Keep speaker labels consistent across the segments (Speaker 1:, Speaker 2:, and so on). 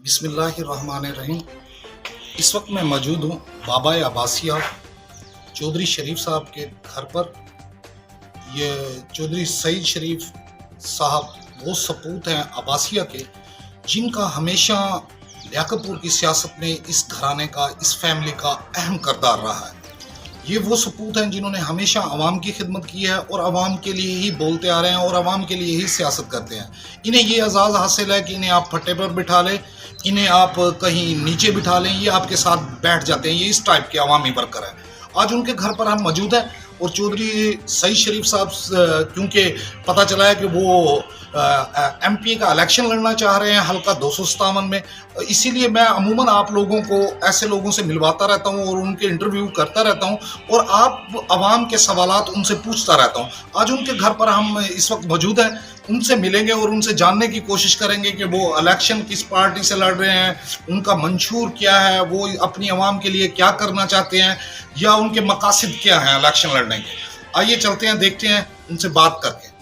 Speaker 1: बिस्मिल्लाहिर्रहमानिर्रहीम। इस वक्त मैं मौजूद हूँ बाबा अब्बासिया चौधरी शरीफ साहब के घर पर। ये चौधरी सईद शरीफ साहब वो सपूत हैं अब्बासिया के, जिनका हमेशा लियाकतपुर की सियासत में इस घराने का, इस फैमिली का अहम किरदार रहा है। ये वो सपूत हैं जिन्होंने हमेशा आवाम की खिदमत की है और आवाम के लिए ही बोलते आ रहे हैं और आवाम के लिए ही सियासत करते हैं। इन्हें ये एजाज़ हासिल है कि इन्हें आप फट्टे पर बिठा लें, इन्हें आप कहीं नीचे बिठा लें, ये आपके साथ बैठ जाते हैं। ये इस टाइप के अवामी वर्कर हैं। आज उनके घर पर हम मौजूद हैं और चौधरी सईद शरीफ साहब, क्योंकि पता चला है कि वो एमपी का इलेक्शन लड़ना चाह रहे हैं हल्का 257 में, इसीलिए मैं अमूमन आप लोगों को ऐसे लोगों से मिलवाता रहता हूं और उनके इंटरव्यू करता रहता हूं और आप आवाम के सवालात उनसे पूछता रहता हूं। आज उनके घर पर हम इस वक्त मौजूद हैं, उनसे मिलेंगे और उनसे जानने की कोशिश करेंगे कि वो इलेक्शन किस पार्टी से लड़ रहे हैं, उनका मंशूर क्या है, वो अपनी आवाम के लिए क्या करना चाहते हैं या उनके मकासद क्या हैं इलेक्शन लड़ने के। आइए चलते हैं, देखते हैं उनसे बात करके।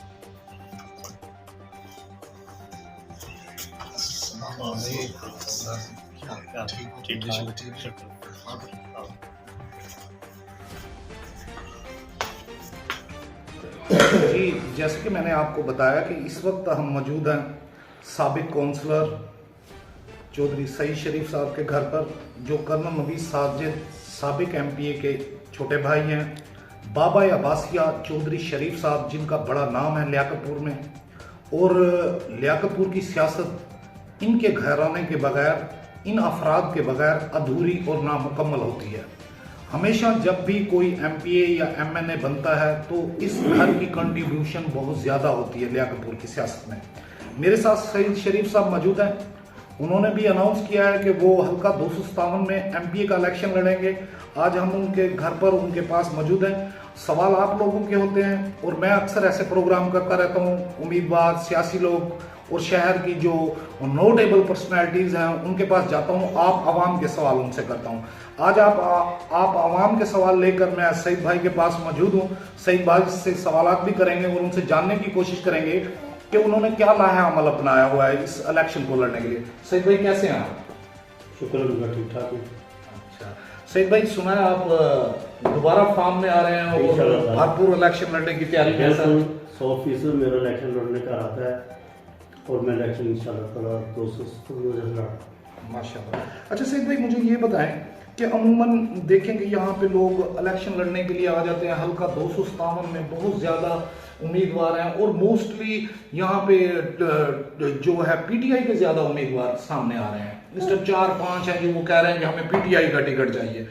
Speaker 2: जी, जैसे कि मैंने आपको बताया कि इस वक्त हम मौजूद हैं साबिक कौंसलर चौधरी सईद शरीफ साहब के घर पर, जो कर्नल नवीद साजिद साबिक एमपीए के छोटे भाई हैं। बाबा अब्बासिया चौधरी शरीफ साहब, जिनका बड़ा नाम है लियाकतपुर में, और लियाकतपुर की सियासत इनके घराने के बगैर, इन अफराद के बगैर अधूरी और नामुकम्मल होती है। हमेशा जब भी कोई एमपीए या एमएनए बनता है तो इस घर की कंट्रीब्यूशन बहुत ज़्यादा होती है लियाकतपुर की सियासत में। मेरे साथ सईद शरीफ साहब मौजूद हैं। उन्होंने भी अनाउंस किया है कि वो हल्का 257 में एमपीए का इलेक्शन लड़ेंगे। आज हम उनके घर पर, उनके पास मौजूद हैं। सवाल आप लोगों के होते हैं और मैं अक्सर ऐसे प्रोग्राम करता रहता हूँ। उम्मीदवार, सियासी लोग और शहर की जो नोटेबल पर्सनैलिटीज़ हैं उनके पास जाता हूँ, आप आवाम के सवाल उनसे करता हूँ। आज आप आवाम के सवाल लेकर मैं सईद भाई के पास मौजूद हूँ। सईद भाई से सवालात भी करेंगे और उनसे जानने की कोशिश करेंगे कि उन्होंने क्या लाहा अमल अपनाया हुआ है इस इलेक्शन को लड़ने के लिए। सईद भाई कैसे हैं आप?
Speaker 3: शुक्र है, ठीक ठाक हूँ।
Speaker 2: अच्छा सईद भाई, सुना है आप दोबारा फॉर्म में आ रहे हैं और भरपूर इलेक्शन लड़ने की तैयारी में?
Speaker 3: 100% मेरा इलेक्शन लड़ने का इरादा है और मैं इलेक्शन इंशाल्लाह 200
Speaker 2: माशाल्लाह। अच्छा सईद भाई, मुझे ये बताएं कि अमूमन देखेंगे यहाँ पे लोग इलेक्शन लड़ने के लिए आ जाते हैं हल्का 257 में, बहुत ज़्यादा उम्मीदवार हैं और मोस्टली यहाँ पे जो है पीटीआई के ज़्यादा उम्मीदवार सामने आ रहे हैं। इस टाइप 4-5 हैं जो वो कह रहे हैं कि हमें पीटीआई का टिकट चाहिए।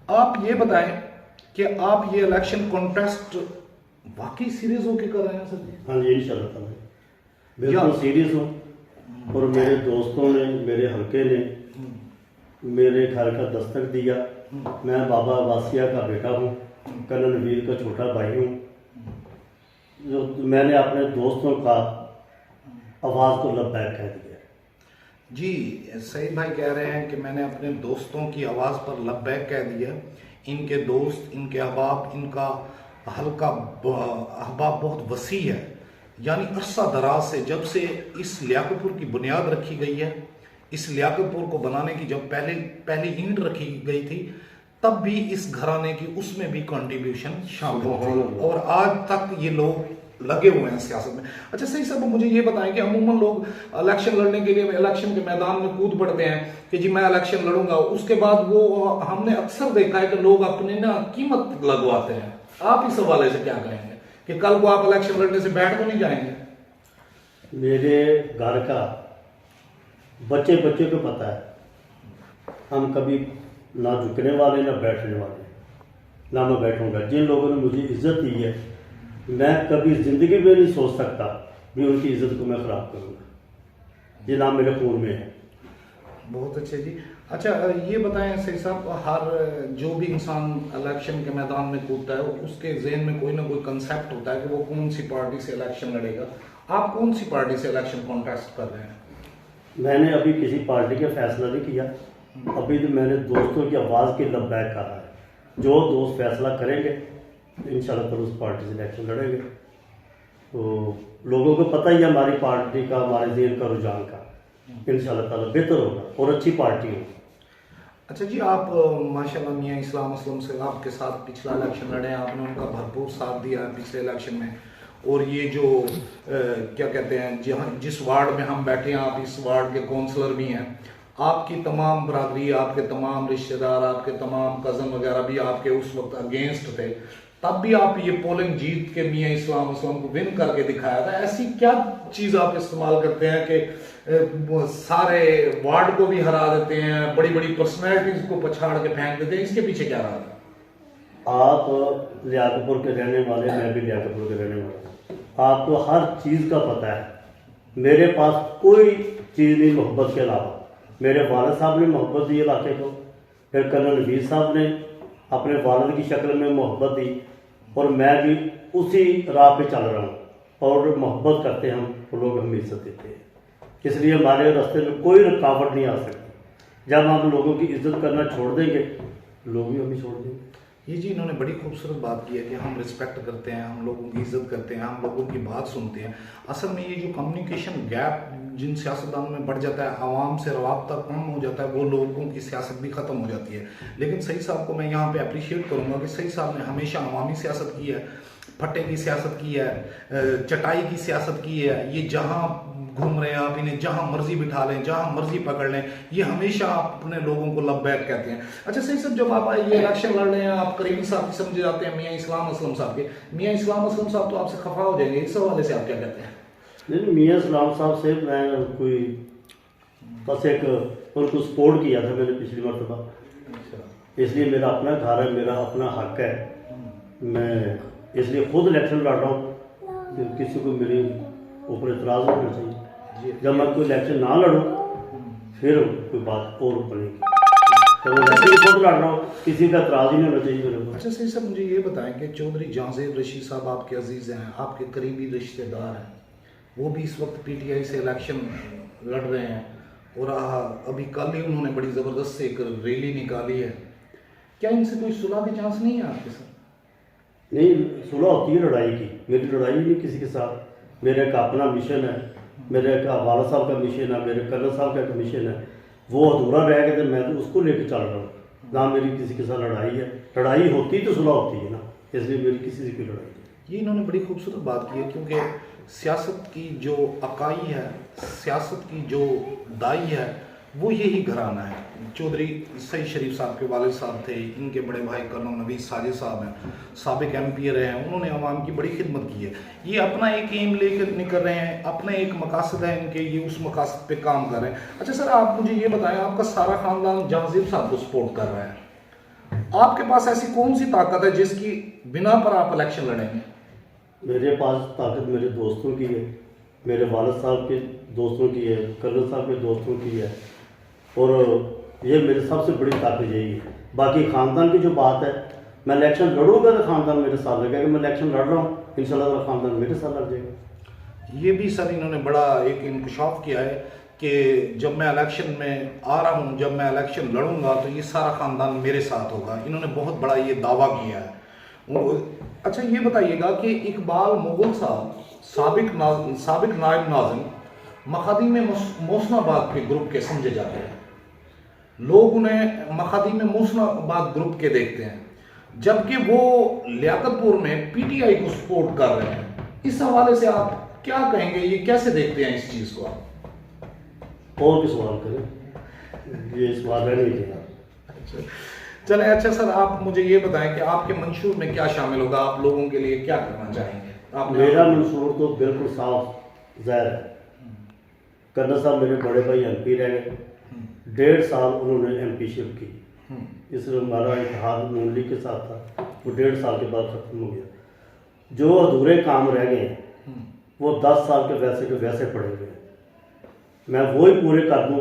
Speaker 2: आप ये बताएं कि आप ये इलेक्शन कॉन्टेस्ट वाकई सीरियस होकर कर रहे हैं सर जी?
Speaker 3: हाँ जी, इंशाल्लाह बिल्कुल सीरियस हूँ और मेरे दोस्तों ने, मेरे हल्के ने मेरे घर का दस्तक दिया। मैं बाबा अब्बासिया का बेटा हूँ, कर्नल नवीद का छोटा भाई हूँ। जो मैंने अपने दोस्तों का आवाज़ को लबैक कह दिया।
Speaker 2: जी, सईद भाई कह रहे हैं कि मैंने अपने दोस्तों की आवाज़ पर लबैक कह दिया। इनके दोस्त, इनके अहबाब, इनका हल्का अहबाब बहुत वसी है। यानी अरसा दराज से, जब से इस लियाकतपुर की बुनियाद रखी गई है, इस लियाकतपुर को बनाने की जब पहली ईंट रखी गई थी, तब भी इस घराने की उसमें भी कंट्रीब्यूशन शामिल थी और आज तक ये लोग लगे हुए हैं सियासत में। अच्छा सही साहब, मुझे ये बताएं कि अमूमन लोग इलेक्शन लड़ने के लिए इलेक्शन के मैदान में कूद पड़ते हैं कि जी मैं इलेक्शन लड़ूंगा, उसके बाद वो हमने अक्सर देखा है कि लोग अपनी ना कीमत लगवाते हैं। आप इस हवाले से क्या कहेंगे कि कल को आप इलेक्शन लड़ने से बैठ तो नहीं जाएंगे?
Speaker 3: मेरे घर का बच्चे को पता है, हम कभी ना झुकने वाले ना बैठने वाले, ना मैं बैठूंगा। जिन लोगों ने मुझे इज्जत दी है, मैं कभी जिंदगी में नहीं सोच सकता भी उनकी इज्जत को मैं खराब करूंगा। ये नाम मेरे खून में है।
Speaker 2: बहुत अच्छे जी। अच्छा ये बताएं सही साहब, हर जो भी इंसान इलेक्शन के मैदान में कूदता है उसके जहन में कोई ना कोई कंसेप्ट होता है कि वो कौन सी पार्टी से इलेक्शन लड़ेगा। आप कौन सी पार्टी से इलेक्शन कॉन्टेस्ट कर रहे हैं?
Speaker 3: मैंने अभी किसी पार्टी का फैसला नहीं किया। अभी तो मैंने दोस्तों की आवाज़ के लबैक कहा है। जो दोस्त फैसला करेंगे इंशाल्लाह पर उस पार्टी से इलेक्शन लड़ेंगे। तो लोगों को पता ही है हमारी पार्टी का, हमारे जेल का रुझान का। इंशाल्लाह ताला बेहतर होगा और अच्छी पार्टी होगी।
Speaker 2: अच्छा जी, आप माशाल्लाह मियां इस्लाम असलम से आपके साथ पिछला इलेक्शन लड़े हैं, आपने उनका भरपूर साथ दिया है पिछले इलेक्शन में। और ये जो क्या कहते हैं, जहाँ जिस वार्ड में हम बैठे हैं, आप इस वार्ड के काउंसलर भी हैं। आपकी तमाम बरादरी, आपके तमाम रिश्तेदार, आपके तमाम कज़न वगैरह भी आपके उस वक्त अगेंस्ट थे, तब भी आप ये पोलिंग जीत के मियां इस्लाम असलम को विन करके दिखाया था। ऐसी क्या चीज़ आप इस्तेमाल करते हैं कि वो सारे वार्ड को भी हरा देते हैं, बड़ी बड़ी पर्सनैलिटीज को पछाड़ के फेंक देते हैं? इसके पीछे क्या रहा था?
Speaker 3: आप लियाकतपुर के रहने वाले, मैं भी लियाकतपुर के रहने वाला हूँ, आपको हर चीज़ का पता है। मेरे पास कोई चीज़ नहीं मोहब्बत के अलावा। मेरे वालिद साहब ने मोहब्बत दी इलाके को, फिर कर्नल नवीद साहब ने अपने वालिद की शक्ल में मोहब्बत दी, और मैं भी उसी राह पे चल रहा हूँ। और मोहब्बत करते हैं हम, तो लोग हमें इज्जत देते हैं, इसलिए हमारे रास्ते में कोई रुकावट नहीं आ सकती। जब हम लोगों की इज्जत करना छोड़ देंगे, लोग भी हमें छोड़ देंगे।
Speaker 2: ये जी इन्होंने बड़ी खूबसूरत बात की है कि हम रिस्पेक्ट करते हैं, हम लोगों की इज्जत करते हैं, हम लोगों की बात सुनते हैं। असल में ये जो कम्युनिकेशन गैप जिन सियासतदानों में बढ़ जाता है, आवाम से रवाबता कम हो जाता है, वो लोगों की सियासत भी ख़त्म हो जाती है। लेकिन सईद साहब को मैं यहाँ पे अप्रिशिएट करूँगा कि सईद साहब ने हमेशा अवामी सियासत की है, फट्टे की सियासत की है, चटाई की सियासत की है। ये जहाँ घूम रहे हैं, आप इन्हें जहां मर्जी बिठा लें, जहां मर्जी पकड़ लें, ये हमेशा अपने लोगों को लब्बैक कहते हैं। अच्छा सही सब, जब आप ये इलेक्शन लड़ रहे हैं, आप करीबी साथी समझे जाते हैं मियां इस्लाम असलम साहब के। मियां इस्लाम असलम साहब तो आपसे खफा हो जाएंगे, इस हवाले से आप क्या कहते हैं?
Speaker 3: नहीं, मियां इस्लाम साहब से मैं कोई बस एक उनको सपोर्ट किया था मैंने पिछली मरतबा, इसलिए मेरा अपना घर है, मेरा अपना हक है, मैं इसलिए खुद इलेक्शन लड़ रहा हूँ। किसी को मेरे ऊपर इतराज़ नहीं होना चाहिए। जब मैं कोई इलेक्शन ना लड़ूँ फिर कोई बात और बनेगी, तो मैं खुद लड़ रहा हूँ, किसी का इतराज़ ही नहीं होना चाहिए मेरे ऊपर।
Speaker 2: अच्छा सही सब, मुझे ये बताएं कि चौधरी जहांजेब रशीद साहब आपके अजीज़ हैं, आपके करीबी रिश्तेदार हैं, वो भी इस वक्त पीटीआई से इलेक्शन लड़ रहे हैं, और अभी कल ही उन्होंने बड़ी ज़बरदस्त से एक रैली निकाली है। क्या इनसे कोई सुलह के चांस नहीं है आपके साथ?
Speaker 3: नहीं, सुलह होती है लड़ाई की, मेरी लड़ाई नहीं किसी के साथ। मेरा एक अपना मिशन है, मेरे एक वाला साहब का मिशन है, मेरे कर्नल साहब का एक मिशन है, वो अधूरा रह गया तो मैं तो उसको लेकर चल रहा हूँ। ना मेरी किसी के साथ लड़ाई है, लड़ाई होती तो सुलह होती है ना, इसलिए मेरी किसी से कोई लड़ाई नहीं।
Speaker 2: ये इन्होंने बड़ी खूबसूरत बात की है, क्योंकि सियासत की जो अकाई है, सियासत की जो दाई है, वो यही घराना है। चौधरी सईद शरीफ साहब के वालिद साहब थे, इनके बड़े भाई कर्नल नवीद साजिद साहब हैं, साबिक एमपी रहे हैं, उन्होंने अवाम की बड़ी खिदमत की है। ये अपना एक एम लेकर निकल रहे हैं, अपना एक मकासद है इनके, ये उस मकासद पे काम कर रहे हैं। अच्छा सर, आप मुझे ये बताएं, आपका सारा खानदान जहांजेब साहब को सपोर्ट कर रहा है, आपके पास ऐसी कौन सी ताकत है जिसकी बिना पर आप इलेक्शन लड़ेंगे?
Speaker 3: मेरे पास ताकत मेरे दोस्तों की है, मेरे वालिद साहब के दोस्तों की है, कर्नल साहब के दोस्तों की है, और ये मेरी सबसे बड़ी ताकत यही है। बाकी ख़ानदान की जो बात है, मैं इलेक्शन लड़ूंगा तो ख़ानदान मेरे साथ लगेगा, मैं इलेक्शन लड़ रहा हूँ इंशाल्लाह ख़ानदान मेरे साथ लग जाएगा।
Speaker 2: ये भी सर इन्होंने बड़ा एक इंकशाफ किया है कि जब मैं इलेक्शन में आ रहा हूँ, जब मैं इलेक्शन लड़ूंगा तो ये सारा ख़ानदान मेरे साथ होगा। इन्होंने बहुत बड़ा ये दावा किया है। अच्छा ये बताइएगा कि इकबाल मुगल साहब साबिक नायब नाज़िम मखादी में मोहसनाबाद के ग्रुप के समझे जाते हैं। लोग उन्हें मखादी में मोहसनाबाद ग्रुप के देखते हैं, जबकि वो लियाकतपुर में पीटीआई को सपोर्ट कर रहे हैं। इस हवाले से आप क्या कहेंगे, ये कैसे देखते हैं इस चीज़ को आप?
Speaker 3: और भी सवाल करें, ये सवाल नहीं देगा।
Speaker 2: चले अच्छा सर, आप मुझे ये बताएं कि आपके मंशूर में क्या शामिल होगा, आप लोगों के लिए क्या करना चाहेंगे?
Speaker 3: मेरा मंशूर तो बिल्कुल साफ ज़ाहिर है। कर्नल साहब मेरे बड़े भाई एमपी रह गए, 1.5 साल उन्होंने एमपीशिप की, इसलिए हमारा इतिहाद नून लीग के साथ था, वो 1.5 साल के बाद ख़त्म हो गया। जो अधूरे काम रह गए हैं वो 10 साल के वैसे पड़े हुए हैं, मैं वो ही पूरे कर दूँ,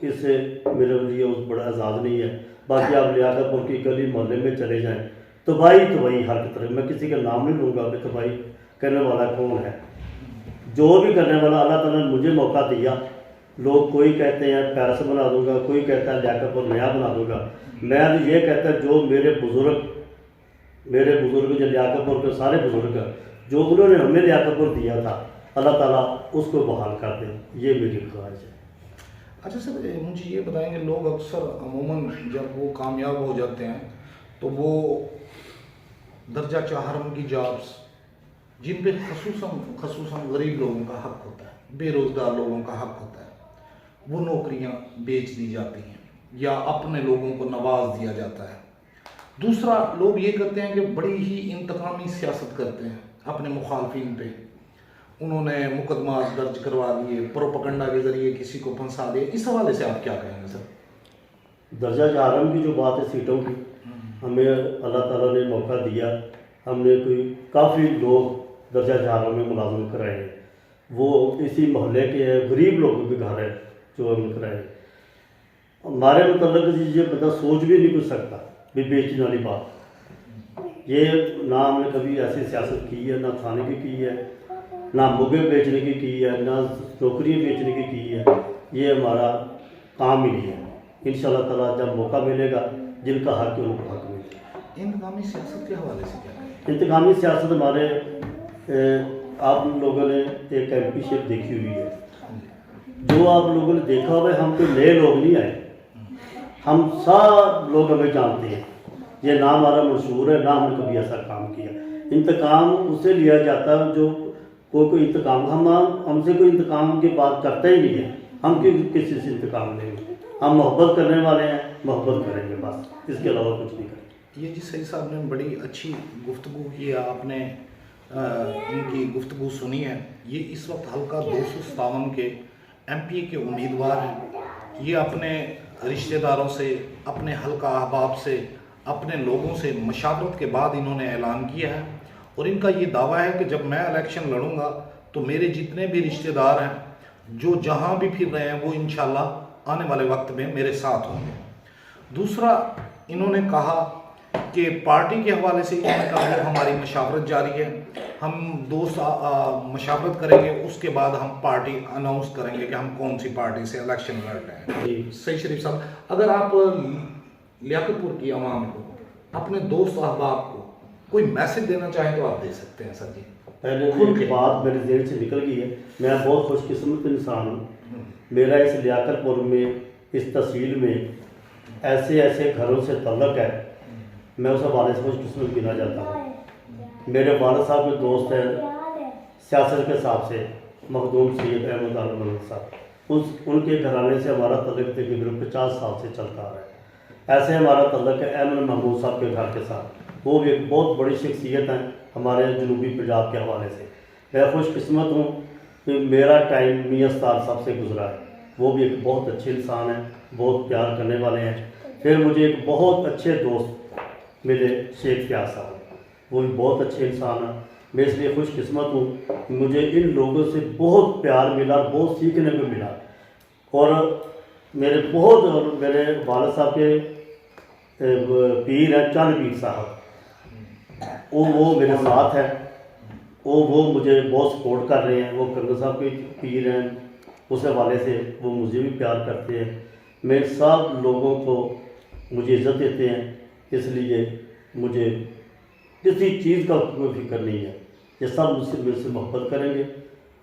Speaker 3: इससे मेरे लिए उस बड़ा एजाज़ नहीं है। बाकी आप लियाकतपुर की गली मोहल्ले में चले जाएं तो भाई हरकत रहे, मैं किसी का नाम नहीं लूँगा कि तो भाई करने वाला कौन है। जो भी करने वाला अल्लाह ताला ने मुझे मौका दिया, लोग कोई कहते हैं पैरिस बना दूंगा, कोई कहता है लियाकतपुर नया बना दूंगा। मैं तो ये कहता जो मेरे बुज़ुर्ग जो लियाकतपुर के सारे बुज़ुर्ग जो उन्होंने हमें लियाकतपुर दिया था, अल्लाह ताला उसको बहाल कर दे, ये मेरी ख्वाहिश है।
Speaker 2: अच्छा सर, मुझे ये बताएंगे, लोग अक्सर अमूमन जब वो कामयाब हो जाते हैं तो वो दर्जा चाहरम की जॉब्स जिन पे खसूसन गरीब लोगों का हक होता है, बेरोज़गार लोगों का हक होता है, वो नौकरियां बेच दी जाती हैं या अपने लोगों को नवाज दिया जाता है। दूसरा, लोग ये करते हैं कि बड़ी ही इंतकामी सियासत करते हैं अपने मुखालफिन पे। उन्होंने मुकदमा दर्ज करवा दिए, प्रोपगंडा के जरिए किसी को फंसा दिए। इस हवाले से आप क्या कहेंगे सर?
Speaker 3: दर्जा चाहरम की जो बात है सीटों की, हमें अल्लाह ताला ने मौका दिया, हमने कोई काफ़ी लोग दर्जा चाहरम में मुलाजमत कराए हैं। वो इसी मोहल्ले के हैं, गरीब लोगों के घर है जो हम कराए। हमारे मतलब ये बंदा सोच भी नहीं कुछ सकता भी बेचने वाली बात। ये ना हमने कभी ऐसी सियासत की है, ना खाने की है, ना मुर्गे बेचने की है, ना नौकरी बेचने की है। ये हमारा काम ही नहीं है। इंशाल्लाह ताला जब मौका मिलेगा, जिनका हक है उनको हक मिलेगा।
Speaker 2: इंतकामी सियासत के हवाले से क्या कहेंगे?
Speaker 3: इंतकामी सियासत हमारे आप लोगों ने एक एमपीशिप देखी हुई है, जो आप लोगों ने देखा हुआ है। हम तो नए लोग नहीं आए, हम सब लोग हमें जानते हैं। ये नाम हमारा मशहूर है, ना हमने कभी ऐसा काम किया। इंतकाम उससे लिया जाता है जो कोई इंतकाम, हमसे कोई इंतकाम की बात करता ही नहीं है। हम किसी से इंतकाम लेंगे? हम मोहब्बत करने वाले हैं, मोहब्बत करेंगे बस, इसके अलावा कुछ नहीं करेंगे।
Speaker 2: ये जी सही साहब ने बड़ी अच्छी गुफ्तगू की है, आपने इनकी गुफ्तगू सुनी है। ये इस वक्त हल्का 257 के एमपीए के उम्मीदवार हैं। ये अपने रिश्तेदारों से, अपने हल्का अहबाब से, अपने लोगों से मशावरत के बाद इन्होंने ऐलान किया है और इनका ये दावा है कि जब मैं इलेक्शन लड़ूंगा तो मेरे जितने भी रिश्तेदार हैं जो जहां भी फिर रहे हैं वो इंशाल्लाह आने वाले वक्त में मेरे साथ होंगे। दूसरा, इन्होंने कहा कि पार्टी के हवाले से इन्होंने कहा कि हमारी मशावरत जारी है, हम मशावरत करेंगे, उसके बाद हम पार्टी अनाउंस करेंगे कि हम कौन सी पार्टी से इलेक्शन लड़ रहे हैं। सही शरीफ साहब, अगर आप लियाकतपुर की आवाम को, अपने दोस्त अहबाब को कोई मैसेज देना चाहें तो आप दे सकते हैं सर जी।
Speaker 3: पहले एक बात मेरे जेल से निकल गई है। मैं बहुत खुशकिस्मत इंसान हूँ। मेरा इस लियाकतपुर में, इस तहसील में ऐसे ऐसे घरों से तल्लक है, मैं उस हवाले से खुशकिस्मत गिना जाता हूँ। मेरे वालिद साहब के दोस्त हैं सियासत के हिसाब से मखदूम सैयद अहमद आलम साहब, उनके घराने से हमारा तल्लक तकरीबन 50 साल से चलता आ रहा है। ऐसे हमारा तल्लक है अहमद महमूद साहब के घर के साथ। वो भी एक बहुत बड़ी शख्सियत हैं हमारे जनूबी पंजाब के हवाले से। मैं खुशकिस्मत हूँ कि मेरा टाइम मियां सतार साहब से गुजरा है। वो भी एक बहुत अच्छे इंसान हैं, बहुत प्यार करने वाले हैं। फिर मुझे एक बहुत अच्छे दोस्त मिले, शेख फयाज साहब, वो भी बहुत अच्छे इंसान हैं। मैं इसलिए खुशकिस्मत हूँ कि मुझे इन लोगों से बहुत प्यार मिला, बहुत सीखने को मिला। और मेरे वालिद साहब के पीर हैं चंद पीर साहब, वो मेरे साथ हैं। वो मुझे बहुत सपोर्ट कर रहे हैं। वो कंगल साहब के पीर हैं, उस हवाले से वो मुझे भी प्यार करते हैं। मेरे सब लोगों को मुझे इज़्ज़त देते हैं, इसलिए मुझे किसी चीज़ का कोई फिक्र नहीं है। ये सब मुझसे मोहब्बत करेंगे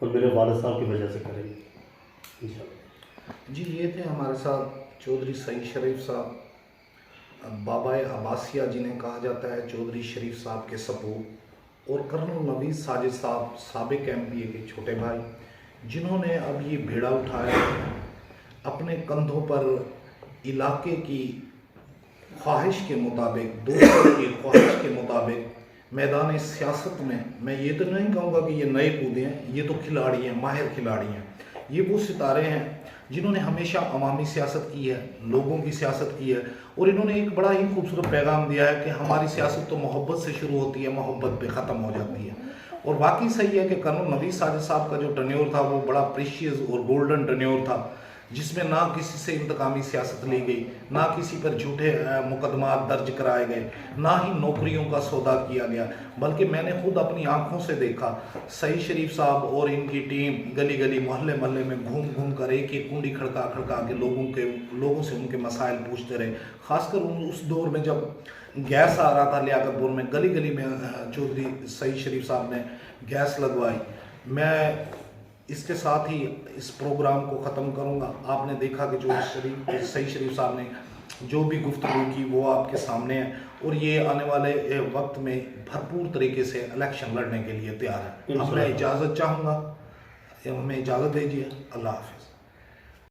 Speaker 3: और मेरे वालिद साहब की वजह से करेंगे इंशाल्लाह।
Speaker 2: जी, ये थे हमारे साथ चौधरी सईद शरीफ साहब, बाबाए अब्बासिया जिन्हें कहा जाता है, चौधरी शरीफ साहब के सपूत, और कर्नल नवीद साजिद साहब साबिक एमपीए के छोटे भाई, जिन्होंने अब ये बेड़ा उठाया अपने कंधों पर इलाके की ख्वाहिश के मुताबिक, दोस्तों की ख्वाहिश के मुताबिक मैदान सियासत में। मैं ये तो नहीं कहूँगा कि ये नए कूदे हैं, ये तो खिलाड़ी हैं, माहिर खिलाड़ी हैं। ये वो सितारे हैं जिन्होंने हमेशा अवामी सियासत की है, लोगों की सियासत की है, और इन्होंने एक बड़ा ही खूबसूरत पैगाम दिया है कि हमारी सियासत तो मोहब्बत से शुरू होती है, मोहब्बत पे ख़त्म हो जाती है। और वाकई सही है कि कर्नल नवीद साजिद साहब का जो टन्योर था वो बड़ा प्रीशियस और गोल्डन टन्योर था, जिसमें ना किसी से इंतकामी सियासत ली गई, ना किसी पर झूठे मुकदमा दर्ज कराए गए, ना ही नौकरियों का सौदा किया गया। बल्कि मैंने खुद अपनी आंखों से देखा सईद शरीफ साहब और इनकी टीम गली गली मोहल्ले मोहल्ले में घूम घूम कर एक एक कुंडी खड़का खड़का के लोगों से उनके मसाइल पूछते रहे। खासकर उस दौर में जब गैस आ रहा था लियाकतपुर में, गली गली में चौधरी सईद शरीफ साहब ने गैस लगवाई। मैं इसके साथ ही इस प्रोग्राम को ख़त्म करूंगा। आपने देखा कि चौधरी सईद शरीफ साहब ने जो भी गुफ्तगू की वो आपके सामने है, और ये आने वाले वक्त में भरपूर तरीके से इलेक्शन लड़ने के लिए तैयार है। अब मैं इजाज़त चाहूँगा, हमें इजाज़त दीजिए। अल्लाह हाफ़िज़।